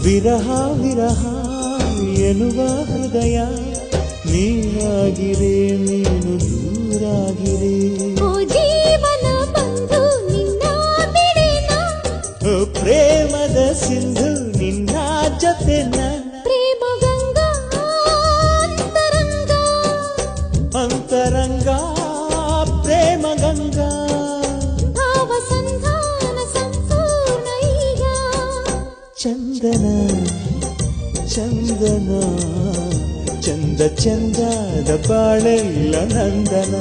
ವಿರಹ ವಿರಹ ಎನ್ನುವ ಹೃದಯ ನೀನಾಗಿರೆ ನೀನು ದೂರಾಗಿರೆ ಓ ಜೀವನ ಬಂಧು ನಿನ್ನ ಬಿಡೆನ ಪ್ರೇಮದ ಸಿಂಧು ನಿನ್ನ ಜೊತೆನ ಪ್ರೇಮ ಗಂಗಾ ಅಂತರಂಗ ಅಂತರಂಗ ಪ್ರೇಮ ಗಂಗಾ ಭಾವ ಸಂಧಾನ ಸಂಪೂರ್ಣ ಈಗ ಚಂದನ ಚಂದನ ಚಂದ ಚಂದದ ಬಾಳೆಲ್ಲ ನಂದನ